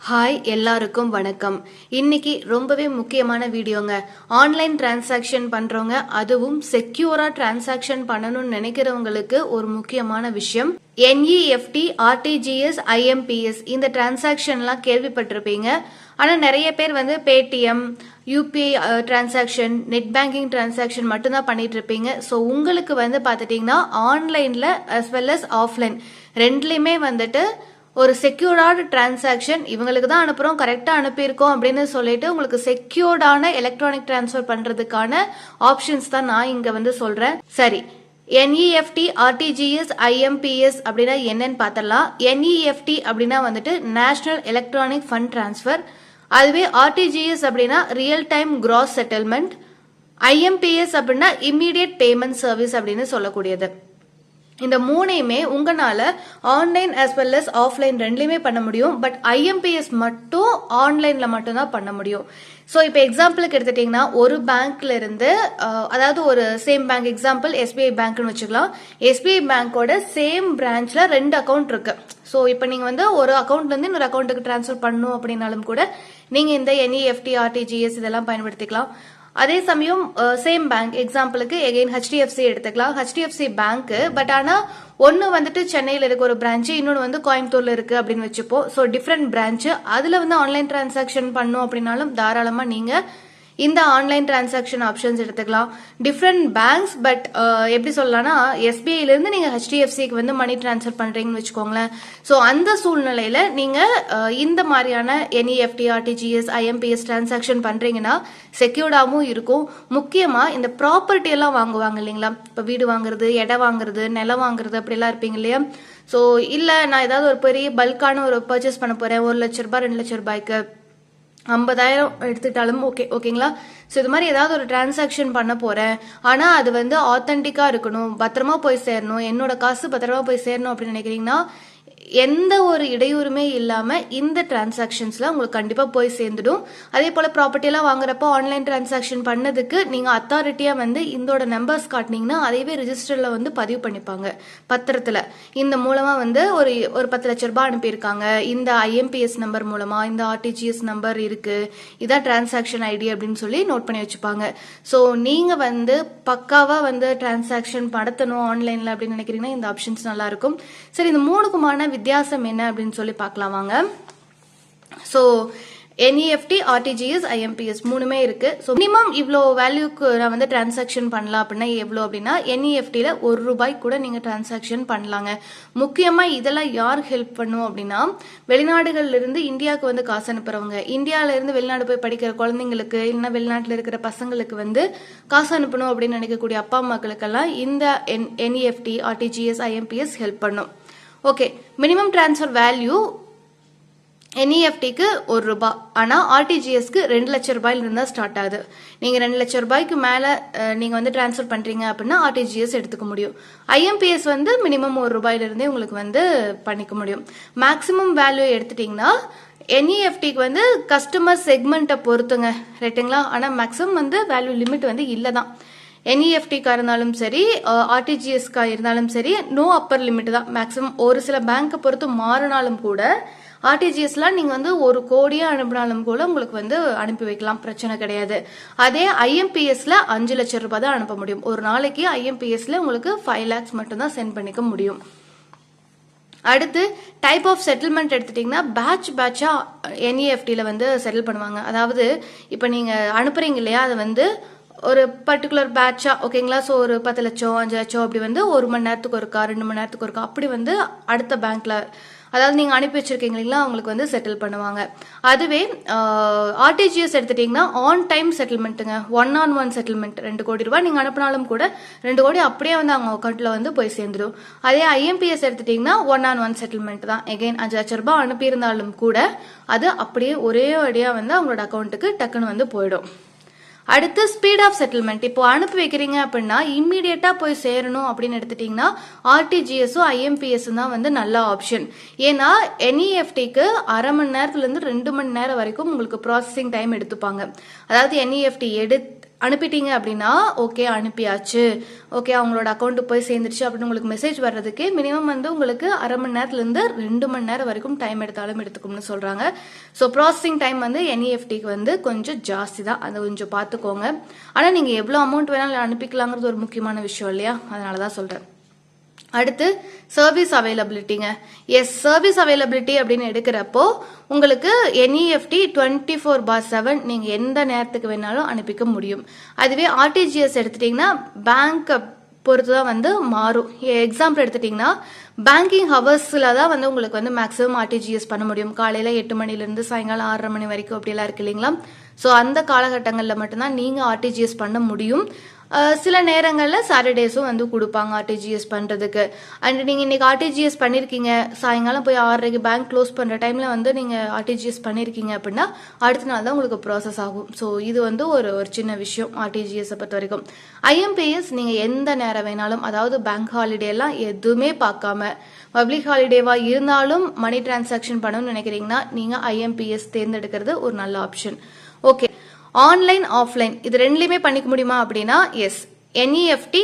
Hi எல்லாருக்கும் வணக்கம். இன்னைக்கு ரொம்பவே முக்கியமான வீடியோங்க. ஆன்லைன் டிரான்சாக்ஷன் பண்றவங்க, அதுவும் செக்யூரா டிரான்சாக்ஷன் பண்ணணும்னு நினைக்கிறவங்களுக்கு ஒரு முக்கியமான விஷயம். NEFT, RTGS, IMPS இந்த டிரான்சாக்ஷன்லாம் கேள்விப்பட்டிருப்பீங்க. ஆனா நிறைய பேர் வந்து Paytm, UPI transaction, net banking transaction மட்டும்தான் பண்ணிட்டு இருப்பீங்க. ஸோ உங்களுக்கு வந்து பார்த்துட்டீங்கன்னா ஆன்லைன்ல as well as ஆஃப்லைன் ரெண்டுலையுமே வந்துட்டு ஒரு செக்யூர்டான டிரான்சாக்ஷன் இவங்களுக்கு தான் அனுப்புறோம், கரெக்டா அனுப்பியிருக்கோம் அப்படின்னு சொல்லிட்டு உங்களுக்கு செக்யூர்டான எலக்ட்ரானிக் டிரான்ஸ்ஃபர் பண்றதுக்கான ஆப்ஷன்ஸ் தான் நான் இங்க வந்து சொல்றேன். சரி, NEFT, RTGS, IMPS அப்படின்னா என்னன்னு பார்த்தலாம். NEFT அப்படின்னா வந்துட்டு நேஷனல் எலக்ட்ரானிக் ஃபண்ட் டிரான்ஸ்ஃபர். அதுவே RTGS அப்படின்னா real time gross settlement. IMPS அப்படின்னா இம்மீடியட் பேமெண்ட் சர்வீஸ் அப்படின்னு சொல்லக்கூடியது. இந்த மூணையுமே உங்களால online as well as offline ரெண்டுலையுமே பண்ண முடியும். பட் IMPS மட்டும் ஆன்லைன்ல மட்டும் தான் பண்ண முடியும். ஸோ இப்போ எக்ஸாம்பிளுக்கு எடுத்துட்டீங்கன்னா ஒரு பேங்க்ல இருந்து அதாவது ஒரு சேம் பேங்க், எக்ஸாம்பிள் SBI பேங்க்னு வச்சுக்கலாம். SBI பேங்கோட சேம் பிரான்ச்ல 2 அக்கௌண்ட் இருக்கு. ஸோ இப்போ நீங்க வந்து ஒரு அக்கௌண்ட்ல இருந்து இன்னொரு அக்கௌண்ட்டுக்கு டிரான்ஸ்ஃபர் பண்ணணும் அப்படின்னாலும் கூட நீங்க இந்த NEFT, RTGS இதெல்லாம் பயன்படுத்திக்கலாம். அதே சமயம் சேம் பேங்க், எக்ஸாம்பிளுக்கு எகைன் HDFC எடுத்துக்கலாம். HDFC பேங்க், பட் ஆனா ஒன்னு வந்துட்டு சென்னையில இருக்க ஒரு பிரான்ச், இன்னொன்று வந்து கோயம்புத்தூர்ல இருக்கு அப்படின்னு வச்சுப்போம். ஸோ டிஃப்ரெண்ட் பிரான்ச், அதுல வந்து ஆன்லைன் டிரான்சாக்ஷன் பண்ணும் அப்படின்னாலும் தாராளமா நீங்க இந்த ஆன்லைன் டிரான்சாக்ஷன் ஆப்ஷன்ஸ் எடுத்துக்கலாம். டிஃப்ரெண்ட் பேங்க்ஸ், பட் எப்படி சொல்லலாம்னா SBIல இருந்து நீங்க HDFCக்கு வந்து மணி டிரான்ஸ்ஃபர் பண்றீங்கன்னு வச்சுக்கோங்களேன். ஸோ அந்த சூழ்நிலையில நீங்க இந்த மாதிரியான NEFT, RTGS, IMPS டிரான்சாக்ஷன் பண்றீங்கன்னா செக்யூர்டாகவும் இருக்கும். முக்கியமா இந்த ப்ராப்பர்ட்டி எல்லாம் வாங்குவாங்க இல்லைங்களா, இப்போ வீடு வாங்குறது, இடம் வாங்குறது, நிலம் வாங்குறது அப்படிலாம் இருப்பீங்க இல்லையா. ஸோ இல்ல நான் ஏதாவது ஒரு பெரிய பல்கான ஒரு பர்ச்சேஸ் பண்ண போறேன், 1 லட்ச ரூபாய் 2 லட்ச ரூபாய்க்கு 50,000 எடுத்துட்டாலும் ஓகேங்களா. ஸோ இது மாதிரி ஏதாவது ஒரு டிரான்சாக்ஷன் பண்ண போறேன், ஆனா அது வந்து ஆத்தென்டிக்கா இருக்கணும், பத்திரமா போய் சேரணும், என்னோட காசு பத்திரமா போய் சேரணும் அப்படின்னு நினைக்கிறீங்கன்னா எந்த ஒரு இடையூறுமே இல்லாம இந்த டிரான்சாக்ஷன்ஸ்ல உங்களுக்கு கண்டிப்பா போய் சேர்ந்துடும். அதே போல ப்ராப்பர்ட்டி எல்லாம் வாங்குறப்போ ஆன்லைன் டிரான்சாக்ஷன் பண்ணதுக்கு நீங்க அத்தாரிட்டியா வந்து இதோட நம்பர்ஸ் காட்டினீங்கன்னா அதையவே ரிஜிஸ்டர்ல வந்து பதிவு பண்ணிப்பாங்க பத்திரத்துல. இந்த மூலமா வந்து ஒரு 10 லட்ச ரூபாய் அனுப்பியிருக்காங்க, இந்த IMPS நம்பர் மூலமா இந்த RTGS நம்பர் இருக்கு, இதான் டிரான்சாக்ஷன் ஐடி அப்படின்னு சொல்லி நோட் பண்ணி வச்சுப்பாங்க. ஸோ நீங்க வந்து பக்காவா வந்து டிரான்சாக்ஷன் நடத்தணும் ஆன்லைன்ல அப்படின்னு நினைக்கிறீங்கன்னா இந்த ஆப்ஷன்ஸ் நல்லா இருக்கும். சரி, இந்த மூணுக்குமான வித்தியாசம் என்ன அப்படின்னு சொல்லி பார்க்கலாம் வாங்க. ஸோ NEFT, RTGS, IMPS மூணுமே இருக்கு. ஸோ மினிமம் இவ்வளோ வேல்யூக்கு நான் வந்து டிரான்சாக்ஷன் பண்ணலாம் அப்படின்னா எவ்வளோ அப்படின்னா NEFTல ₹1 கூட நீங்க டிரான்சாக்ஷன் பண்ணலாங்க. முக்கியமா இதெல்லாம் யார் ஹெல்ப் பண்ணும் அப்படின்னா வெளிநாடுகள்ல இருந்து இந்தியாவுக்கு வந்து காசு அனுப்புறவங்க, இந்தியாவில இருந்து வெளிநாடு போய் படிக்கிற குழந்தைங்களுக்கு, இல்லைன்னா வெளிநாட்டில் இருக்கிற பசங்களுக்கு வந்து காசு அனுப்பணும் அப்படின்னு நினைக்கக்கூடிய அப்பா அம்மாக்களுக்கெல்லாம் இந்த NEFT, RTGS, IMPS ஹெல்ப் பண்ணும். ஓகே, மினிமம் டிரான்ஸ்ஃபர் வேல்யூ NEFTக்கு ₹1, ஆனா RTGSக்கு 2 லட்ச ரூபாயில இருந்தா ஸ்டார்ட் ஆகுது. நீங்க 2 லட்ச ரூபாய்க்கு மேல நீங்க வந்து டிரான்ஸ்ஃபர் பண்றீங்க அப்படின்னா RTGS எடுத்துக்க முடியும். IMPS வந்து மினிமம் ₹1 இருந்தே உங்களுக்கு வந்து பண்ணிக்க முடியும். மேக்ஸிமம் வேல்யூ எடுத்துட்டீங்கன்னா NEFTக்கு வந்து கஸ்டமர் செக்மெண்ட்டை பொறுத்துங்க, ரைட்டுங்களா. ஆனா மேக்ஸிமம் வந்து வேல்யூ லிமிட் வந்து இல்லதான். NEFTக்கா இருந்தாலும் சரி, RTGSக்கா இருந்தாலும் சரி, நோ அப்பர் லிமிட் தான். மேக்ஸிமம் ஒரு சில பேங்கை பொறுத்து மாறினாலும் கூட RTGSலாம் நீங்க வந்து 1 கோடியா அனுப்பினாலும் கூட உங்களுக்கு வந்து அனுப்பி வைக்கலாம், பிரச்சனை கிடையாது. அதே IMPSல 5 லட்ச ரூபாய் தான் அனுப்ப முடியும். ஒரு நாளைக்கு IMPSல உங்களுக்கு 5 lakhs மட்டும் தான் சென்ட் பண்ணிக்க முடியும். அடுத்து டைப் ஆஃப் செட்டில்மெண்ட் எடுத்துட்டீங்கன்னா பேட்சா NEFTல வந்து செட்டில் பண்ணுவாங்க. அதாவது இப்போ நீங்க அனுப்புறீங்க இல்லையா, அது வந்து ஒரு பர்டிகுலர் பேட்சா, ஓகேங்களா. ஸோ ஒரு 10 லட்சம் 5 லட்சம் அப்படி வந்து 1 மணி நேரத்துக்கு ஒருக்கா 2 மணி நேரத்துக்கு ஒருக்கா அப்படி வந்து அடுத்த பேங்க்ல, அதாவது நீங்க அனுப்பி வச்சிருக்கீங்க இல்லைங்களா, அவங்களுக்கு வந்து செட்டில் பண்ணுவாங்க. அதுவே RTGS எடுத்துட்டீங்கன்னா ஆன் டைம் செட்டில்மெண்ட்டுங்க, 1-on-1 செட்டில்மெண்ட். 2 கோடி ரூபாய் நீங்க அனுப்பினாலும் கூட 2 கோடி அப்படியே வந்து அவங்க அக்கௌண்ட்ல வந்து போய் சேர்ந்துடும். அதே IMPS எடுத்துட்டீங்கன்னா 1-on-1 செட்டில்மெண்ட் தான். எகைன் 5 லட்ச ரூபாய் அனுப்பியிருந்தாலும் கூட அது அப்படியே ஒரே அடியா வந்து அவங்களோட அக்கௌண்ட்டுக்கு டக்குன்னு வந்து போயிடும். அடுத்து ஸ்பீட் ஆஃப் செட்டில்மெண்ட். இப்போ அனுப்பி வைக்கிறீங்க அப்படின்னா இம்மீடியட்டா போய் சேரணும் அப்படின்னு எடுத்துட்டீங்கன்னா RTGSும் IMPSும் தான் வந்து நல்ல ஆப்ஷன். ஏன்னா NEFTக்கு அரை மணி நேரத்துல இருந்து 2 மணி நேரம் வரைக்கும் உங்களுக்கு ப்ராசஸிங் டைம் எடுத்துப்பாங்க. அதாவது NEFT அனுப்பிட்டீங்க அப்படின்னா ஓகே அனுப்பியாச்சு, ஓகே அவங்களோட அக்கௌண்ட்டு போய் சேர்ந்துருச்சு அப்படின்னு உங்களுக்கு மெசேஜ் வர்றதுக்கு மினிமம் வந்து உங்களுக்கு அரை மணி நேரத்துலேருந்து 2 மணி நேரம் வரைக்கும் டைம் எடுத்துக்கும்னு சொல்கிறாங்க. ஸோ ப்ராசஸிங் டைம் வந்து என்இஎஃப்டிக்கு வந்து கொஞ்சம் ஜாஸ்தி தான், அதை கொஞ்சம் பார்த்துக்கோங்க. ஆனால் நீங்கள் எவ்வளோ அமௌண்ட் வேணாலும் அனுப்பிக்கலாங்கிறது ஒரு முக்கியமான விஷயம் இல்லையா, அதனால தான் சொல்கிறேன். அடுத்து சர்வீஸ் அவைலபிலிட்டிங்க. எஸ், சர்வீஸ் அவைலபிலிட்டி அப்படின்னு எடுக்கிறப்போ உங்களுக்கு என்இஎஃப்டி 24/7 நீங்கள் எந்த நேரத்துக்கு வேணாலும் அனுப்பிக்க முடியும். அதுவே ஆர்டிஜிஎஸ் எடுத்துட்டிங்கன்னா பேங்க்கை பொறுத்து தான் வந்து மாறும். எக்ஸாம்பிள் எடுத்துட்டிங்கன்னா பேங்கிங் ஹவர்ஸில் தான் வந்து உங்களுக்கு வந்து மேக்ஸிமம் ஆர்டிஜிஎஸ் பண்ண முடியும். காலையில் 8 மணிலேருந்து சாயங்காலம் 6:30 மணி வரைக்கும் அப்படிலாம் இருக்கு இல்லைங்களா. ஸோ அந்த காலகட்டங்களில் மட்டும்தான் நீங்கள் ஆர்டிஜிஎஸ் பண்ண முடியும். சில நேரங்களில் சாட்டர்டேஸும் வந்து கொடுப்பாங்க ஆர்டிஜிஎஸ் பண்ணுறதுக்கு. அண்ட் நீங்கள் இன்றைக்கி ஆர்டிஜிஎஸ் பண்ணியிருக்கீங்க, சாயங்காலம் போய் 6:30க்கு பேங்க் க்ளோஸ் பண்ணுற டைமில் வந்து நீங்கள் ஆர்டிஜிஎஸ் பண்ணியிருக்கீங்க அப்படின்னா அடுத்த நாள் தான் உங்களுக்கு ப்ராசஸ் ஆகும். ஸோ இது வந்து ஒரு சின்ன விஷயம் ஆர்டிஜிஎஸை பொறுத்த வரைக்கும். ஐஎம்பிஎஸ் நீங்கள் எந்த நேரம் வேணாலும், அதாவது பேங்க் ஹாலிடேலாம் எதுவுமே பார்க்காம பப்ளிக் ஹாலிடேவாக இருந்தாலும் மணி டிரான்சாக்ஷன் பண்ணணும்னு நினைக்கிறீங்கன்னா நீங்கள் ஐஎம்பிஎஸ் தேர்ந்தெடுக்கிறது ஒரு நல்ல ஆப்ஷன். ஓகே, ஆன்லைன் ஆஃப்லைன் இது ரெண்டுலையுமே பண்ணிக்க முடியுமா அப்படின்னா எஸ், என்இஎஃப்டி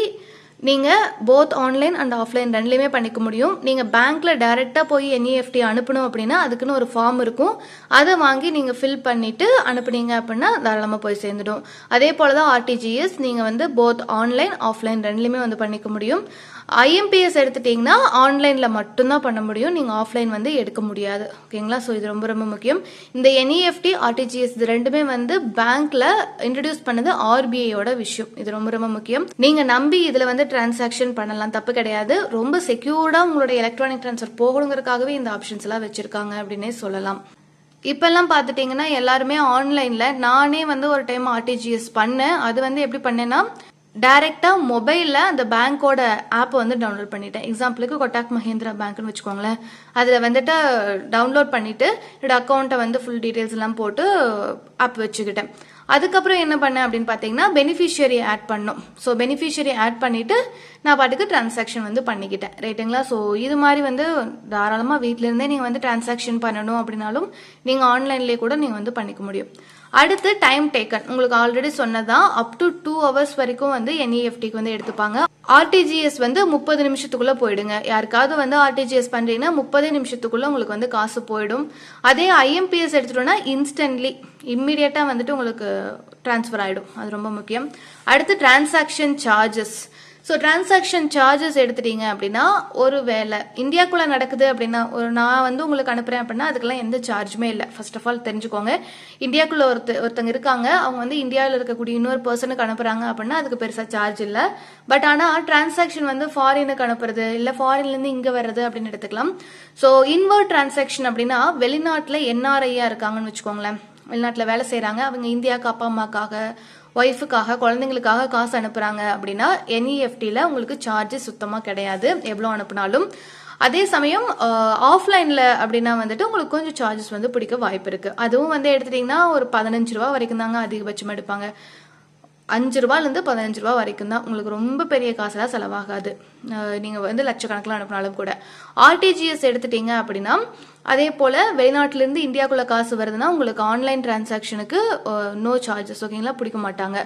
நீங்கள் போத் ஆன்லைன் அண்ட் ஆஃப்லைன் ரெண்டுலையுமே பண்ணிக்க முடியும். நீங்கள் பேங்க்கில் டைரெக்டாக போய் என்இஎஃப்டி அனுப்பணும் அப்படின்னா அதுக்குன்னு ஒரு ஃபார்ம் இருக்கும், அதை வாங்கி நீங்கள் ஃபில் பண்ணிவிட்டு அனுப்புனீங்க அப்படின்னா தாராளமாக போய் சேர்ந்துடும். அதே போல் தான் ஆர்டிஜிஎஸ் நீங்கள் வந்து போத் ஆன்லைன் ஆஃப்லைன் ரெண்டுலையுமே வந்து பண்ணிக்க முடியும். ஐஎம்பிஎஸ் எடுத்துட்டிங்கன்னா ஆன்லைனில் மட்டும்தான் பண்ண முடியும், நீங்கள் ஆஃப்லைன் வந்து எடுக்க முடியாது. ஓகேங்களா, ஸோ இது ரொம்ப ரொம்ப முக்கியம். இந்த என்இஎஃப்டி ஆர்டிஜிஎஸ் இது ரெண்டுமே வந்து பேங்க்கில் இன்ட்ரடியூஸ் பண்ணது ஆர்பிஐயோட விஷயம். இது ரொம்ப ரொம்ப முக்கியம். நீங்கள் நம்பி இதில் வந்து டிரான்சாக்ஷன் பண்ணலாம், தப்பு கிடையாது. ரொம்ப செக்யூர்டாக உங்களோட எலக்ட்ரானிக் ட்ரான்ஸ்ஃபர் போகணுங்கிறதுக்காகவே இந்த ஆப்ஷன்ஸ் எல்லாம் வச்சுருக்காங்க அப்படின்னே சொல்லலாம். இப்பெல்லாம் பார்த்துட்டிங்கன்னா எல்லாருமே ஆன்லைனில், நானே வந்து ஒரு டைம் ஆர்டிஜிஎஸ் பண்ணேன். அது வந்து எப்படி பண்ணேன்னா டைரெக்டாக மொபைலில் அந்த பேங்க்கோட ஆப்பை வந்து டவுன்லோட் பண்ணிட்டேன். எக்ஸாம்பிளுக்கு கொட்டாக் மஹேந்திரா பேங்க்னு வச்சுக்கோங்களேன், அதில் வந்துட்டு டவுன்லோட் பண்ணிவிட்டு என்னோட அக்கௌண்ட்டை வந்து ஃபுல் டீட்டெயில்ஸ் எல்லாம் போட்டு ஆப் வச்சுக்கிட்டேன். அதுக்கப்புறம் என்ன பண்ணேன் அப்படின்னு பார்த்தீங்கன்னா பெனிஃபிஷியரி ஆட் பண்ணோம். ஸோ பெனிஃபிஷியரி ஆட் பண்ணிவிட்டு நான் பாட்டுக்கு டிரான்சாக்ஷன் வந்து பண்ணிக்கிட்டேன். ரைட்டுங்களா. ஸோ இது மாதிரி வந்து தாராளமாக வீட்டிலேருந்தே நீங்கள் வந்து டிரான்சாக்ஷன் பண்ணணும் அப்படின்னாலும் நீங்கள் ஆன்லைன்லேயே கூட நீங்கள் வந்து பண்ணிக்க முடியும். அடுத்து டைம் டேக்கன், உங்களுக்கு ஆல்ரெடி சொன்னதான் அப் டு 2 hours வரைக்கும் வந்து என்இஎஃப்டிக்கு வந்து எடுத்துப்பாங்க. ஆர்டிஜிஎஸ் வந்து 30 நிமிஷத்துக்குள்ள போயிடுங்க. யாருக்காவது வந்து ஆர்டிஜிஎஸ் பண்றீங்கன்னா 30 நிமிஷத்துக்குள்ள உங்களுக்கு வந்து காசு போயிடும். அதே ஐஎம்பிஎஸ் எடுத்துட்டோம்னா இன்ஸ்டன்ட்லி இம்மிடியட்டா வந்துட்டு உங்களுக்கு டிரான்ஸ்ஃபர் ஆயிடும். அது ரொம்ப முக்கியம். அடுத்து transaction charges. So transaction charges எடுத்துட்டீங்க அப்படின்னா ஒரு வேலை இந்தியாக்குள்ளே நடக்குது அப்படின்னா நான் வந்து உங்களுக்கு அனுப்புகிறேன் அப்படின்னா அதுக்கெல்லாம் எந்த சார்ஜுமே இல்லை. ஃபர்ஸ்ட் ஆஃப் ஆல் தெரிஞ்சுக்கோங்க, இந்தியாக்குள்ளே ஒருத்தங்க இருக்காங்க, அவங்க வந்து இந்தியாவில் இருக்கக்கூடிய இன்னொரு பர்சனுக்கு அனுப்புகிறாங்க அப்படின்னா அதுக்கு பெருசாக சார்ஜ் இல்லை. பட் ஆனால் டிரான்சாக்ஷன் வந்து ஃபாரினுக்கு அனுப்புறது இல்லை ஃபாரின்லேருந்து இங்கே வர்றது அப்படின்னு எடுத்துக்கலாம். ஸோ இன்வர்ட் டிரான்சாக்ஷன் அப்படின்னா வெளிநாட்டில் என்ஆர்ஐயாக இருக்காங்கன்னு வச்சுக்கோங்களேன், வெளிநாட்டில் வேலை செய்கிறாங்க, அவங்க இந்தியாவுக்கு அப்பா அம்மாக்காக ஒய்ஃபுக்காக குழந்தைங்களுக்காக காசு அனுப்புறாங்க அப்படின்னா என்இஎஃப்டியில் உங்களுக்கு சார்ஜஸ் சுத்தமாக கிடையாது எவ்வளோ அனுப்புனாலும். அதே சமயம் ஆஃப்லைனில் அப்படின்னா வந்துட்டு உங்களுக்கு கொஞ்சம் சார்ஜஸ் வந்து பிடிக்க வாய்ப்பு இருக்குது. அதுவும் வந்து எடுத்துட்டிங்கன்னா ஒரு 15 ரூபா வரைக்கும் தாங்க அதிகபட்சமாக எடுப்பாங்க. 5 ரூபாயிலேருந்து 15 ரூபா வரைக்கும் தான், உங்களுக்கு ரொம்ப பெரிய காசெல்லாம் செலவாகாது. நீங்கள் வந்து லட்சக்கணக்கில் அனுப்பினாலும் கூட. ஆர்டிஜிஎஸ் எடுத்துட்டீங்க அப்படின்னா அதே போல் வெளிநாட்டிலேருந்து இந்தியாவுக்குள்ளே காசு வருதுன்னா உங்களுக்கு ஆன்லைன் டிரான்சாக்ஷனுக்கு நோ சார்ஜஸ். ஓகேங்களா, பிடிக்க மாட்டாங்க.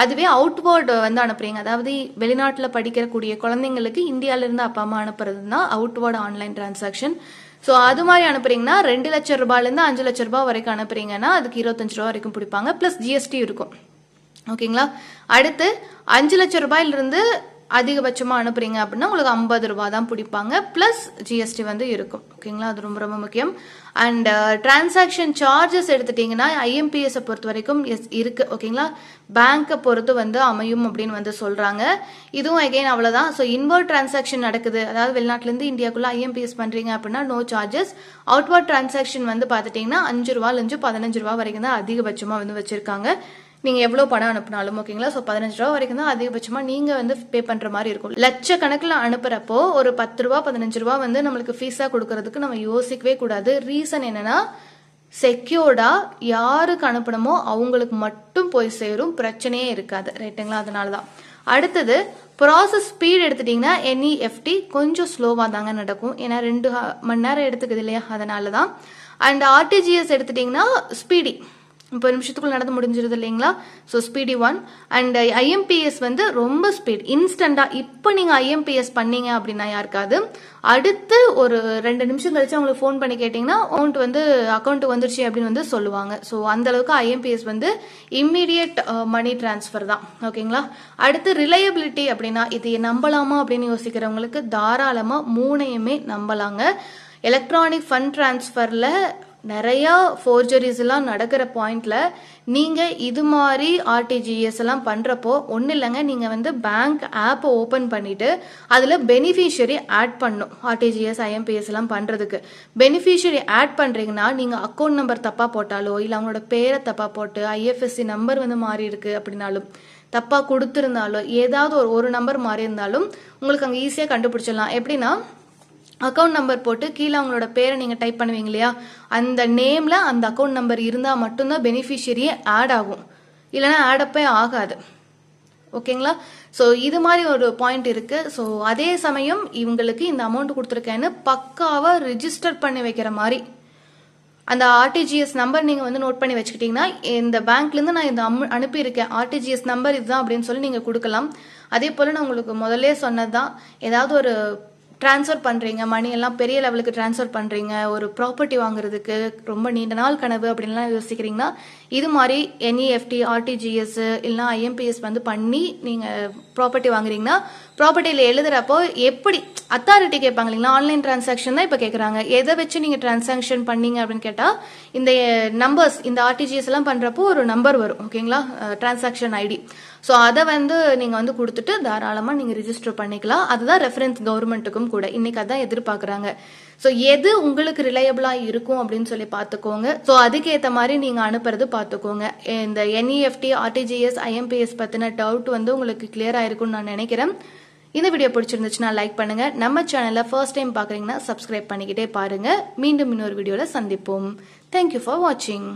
அதுவே அவுட்வேர்டு வந்து அனுப்புறீங்க, அதாவது வெளிநாட்டில் படிக்கக்கூடிய குழந்தைங்களுக்கு இந்தியாவிலேருந்து அப்பா அம்மா அனுப்புறதுன்னா அவுட்வேர்டு ஆன்லைன் டிரான்சாக்ஷன். ஸோ அது மாதிரி அனுப்புறீங்கன்னா 2 லட்சம் ரூபாயிலேருந்து 5 லட்சம் ரூபாய் வரைக்கும் அனுப்புறீங்கன்னா அதுக்கு 25 ரூபா வரைக்கும் பிடிப்பாங்க, ப்ளஸ் ஜிஎஸ்டி இருக்கும். ஓகேங்களா. அடுத்து 5 லட்சம் ரூபாயிலிருந்து அதிகபட்சமாக அனுப்புறீங்க அப்படின்னா உங்களுக்கு 50 ரூபா தான் பிடிப்பாங்க, ப்ளஸ் ஜிஎஸ்டி வந்து இருக்கும். ஓகேங்களா, அது ரொம்ப ரொம்ப முக்கியம். அண்ட் டிரான்சாக்ஷன் சார்ஜஸ் எடுத்துட்டிங்கன்னா ஐஎம்பிஎஸை பொறுத்த வரைக்கும் எஸ் இருக்குது. ஓகேங்களா, பேங்க்கை பொறுத்து வந்து அமையும் அப்படின்னு வந்து சொல்கிறாங்க. இதுவும் அகெயின் அவ்வளோதான். ஸோ இன்வர்ட் டிரான்சாக்ஷன் நடக்குது, அதாவது வெளிநாட்டிலேருந்து இந்தியாவுக்குள்ளே ஐஎம்பிஎஸ் பண்ணுறீங்க அப்படின்னா நோ சார்ஜஸ். அவுட்வர்ட் டிரான்சாக்ஷன் வந்து பார்த்துட்டிங்கன்னா 5 ரூபாயிலிருந்து 15 ரூபா வரைக்கும் தான் அதிகபட்சமாக வந்து வச்சுருக்காங்க. நீங்கள் எவ்வளோ பணம் அனுப்பினாலும். ஓகேங்களா, ஸோ 15 ரூபா வரைக்கும் தான் அதிகபட்சமாக நீங்கள் வந்து பே பண்ணுற மாதிரி இருக்கும். லட்சக்கணக்கில் அனுப்புகிறப்போ ஒரு 10 ரூபா 15 ரூபா வந்து நம்மளுக்கு ஃபீஸாக கொடுக்கறதுக்கு நம்ம யோசிக்கவே கூடாது. ரீசன் என்னன்னா செக்யூர்டாக யாருக்கு அனுப்பணுமோ அவங்களுக்கு மட்டும் போய் சேரும், பிரச்சனையே இருக்காது. ரைட்டுங்களா, அதனால தான். அடுத்தது ப்ராசஸ் ஸ்பீட் எடுத்துட்டிங்கன்னா என்இஎஃப்டி கொஞ்சம் ஸ்லோவாக தாங்க நடக்கும், ஏன்னா 2 மணி நேரம் எடுத்துக்குது இல்லையா, அதனால தான். அண்ட் ஆர்டிஜிஎஸ் எடுத்துட்டிங்கன்னா ஸ்பீடி, 30 நிமிஷத்துக்குள்ள நடந்து முடிஞ்சிருது இல்லைங்களா. So speedy 1. அண்ட் ஐஎம்பிஎஸ் வந்து ரொம்ப ஸ்பீட், இன்ஸ்டண்டா. இப்போ நீங்க ஐஎம்பிஎஸ் பண்ணீங்க அப்படின்னா யாருக்காவது அடுத்து ஒரு 2 நிமிஷம் கழிச்சு அவங்களுக்கு ஃபோன் பண்ணி கேட்டீங்கன்னா அக்கௌண்ட் வந்துருச்சு அப்படின்னு வந்து சொல்லுவாங்க. ஸோ அந்த அளவுக்கு ஐஎம்பிஎஸ் வந்து இம்மீடியட் மணி டிரான்ஸ்ஃபர் தான். ஓகேங்களா. அடுத்து ரிலையபிலிட்டி அப்படின்னா இது நம்பலாமா அப்படின்னு யோசிக்கிறவங்களுக்கு தாராளமா 3யுமே நம்பலாங்க. எலக்ட்ரானிக் ஃபண்ட் டிரான்ஸ்ஃபர்ல நிறைய ஃபோர்ஜரிஸ் எல்லாம் நடக்கிற பாயிண்ட்ல நீங்க இது மாதிரி ஆர்டிஜிஎஸ் எல்லாம் பண்றப்போ ஒன்னும் இல்லைங்க, நீங்க வந்து பேங்க் ஆப் ஓபன் பண்ணிட்டு அதுல பெனிஃபிஷியரி ஆட் பண்ணும். ஆர்டிஜிஎஸ் ஐஎம்பிஎஸ் எல்லாம் பண்றதுக்கு பெனிஃபிஷியரி ஆட் பண்றீங்கன்னா நீங்க அக்கௌண்ட் நம்பர் தப்பா போட்டாலோ இல்ல அவங்களோட பேரை தப்பா போட்டு ஐஎஃப்எஸ்சி நம்பர் வந்து மாறி இருக்கு அப்படின்னாலும் தப்பா கொடுத்திருந்தாலோ ஏதாவது ஒரு நம்பர் மாறி இருந்தாலும் உங்களுக்கு அங்க ஈஸியா கண்டுபிடிச்சிடலாம். எப்படின்னா அக்கௌண்ட் நம்பர் போட்டு கீழே அவங்களோட பேரை நீங்க டைப் பண்ணுவீங்க இல்லையா, அந்த நேம்ல அந்த அக்கௌண்ட் நம்பர் இருந்தா மட்டும்தான் பெனிஃபிஷியரியே ஆட் ஆகும், இல்லைன்னா ஆடப்பே ஆகாது. ஓகேங்களா. ஸோ இது மாதிரி ஒரு பாயிண்ட் இருக்கு. ஸோ அதே சமயம் இவங்களுக்கு இந்த அமௌண்ட் கொடுத்துருக்கேன்னு பக்காவா ரிஜிஸ்டர் பண்ணி வைக்கிற மாதிரி அந்த ஆர்டிஜிஎஸ் நம்பர் நீங்க வந்து நோட் பண்ணி வச்சுக்கிட்டீங்கன்னா இந்த பேங்க்ல இருந்து நான் இந்த அனுப்பியிருக்கேன் ஆர்டிஜிஎஸ் நம்பர் இதுதான் அப்படின்னு சொல்லி நீங்க கொடுக்கலாம். அதே போல நான் உங்களுக்கு முதல்ல சொன்னதுதான், ஏதாவது ஒரு டிரான்ஸ்ஃபர் பண்றீங்க, மணி எல்லாம் பெரிய லெவலுக்கு டிரான்ஸ்ஃபர் பண்றீங்க, ஒரு ப்ராப்பர்ட்டி வாங்குறதுக்கு ரொம்ப நீண்ட நாள் கனவு அப்படின்லாம் யோசிக்கிறீங்கன்னா இது மாதிரி என்இஎஃப்டி ஆர்டிஜிஎஸ் இல்லைன்னா ஐஎம்பிஎஸ் வந்து பண்ணி நீங்க ப்ராப்பர்ட்டி வாங்குறீங்கன்னா ப்ராப்பர்ட்டியில எழுதுறப்போ எப்படி அத்தாரிட்டி கேட்பாங்க இல்லைங்களா, ஆன்லைன் டிரான்சாக்ஷன் தான் இப்போ கேட்குறாங்க, எதை வச்சு நீங்க டிரான்சாக்ஷன் பண்ணீங்க அப்படின்னு கேட்டா இந்த நம்பர்ஸ் இந்த ஆர்டிஜிஎஸ் எல்லாம் பண்றப்போ ஒரு நம்பர் வரும். ஓகேங்களா, டிரான்சாக்ஷன் ஐடி. ஸோ அதை வந்து நீங்க வந்து கொடுத்துட்டு தாராளமா நீங்க ரிஜிஸ்டர் பண்ணிக்கலாம். அதுதான் ரெஃபரன்ஸ் கவர்மெண்ட்டுக்கும் கூட இன்னைக்கு அதான் எதிர்பார்க்குறாங்க. ஸோ எது உங்களுக்கு ரிலையபிளா இருக்கும் அப்படின்னு சொல்லி பார்த்துக்கோங்க. ஸோ அதுக்கேற்ற மாதிரி நீங்க அனுப்புறது பார்த்துக்கோங்க. இந்த என்இஎஃப்டி ஆர்டிஜிஎஸ் ஐஎம்பிஎஸ் பத்தின டவுட் வந்து உங்களுக்கு கிளியர் ஆயிருக்கும்னு நான் நினைக்கிறேன். இந்த வீடியோ பிடிச்சிருந்துச்சுன்னா லைக் பண்ணுங்க. நம்ம சேனலை ஃபர்ஸ்ட் டைம் பாக்குறீங்கன்னா சப்ஸ்கிரைப் பண்ணிக்கிட்டே பாருங்க. மீண்டும் இன்னொரு வீடியோல சந்திப்போம். தேங்க்யூ ஃபார் வாட்சிங்.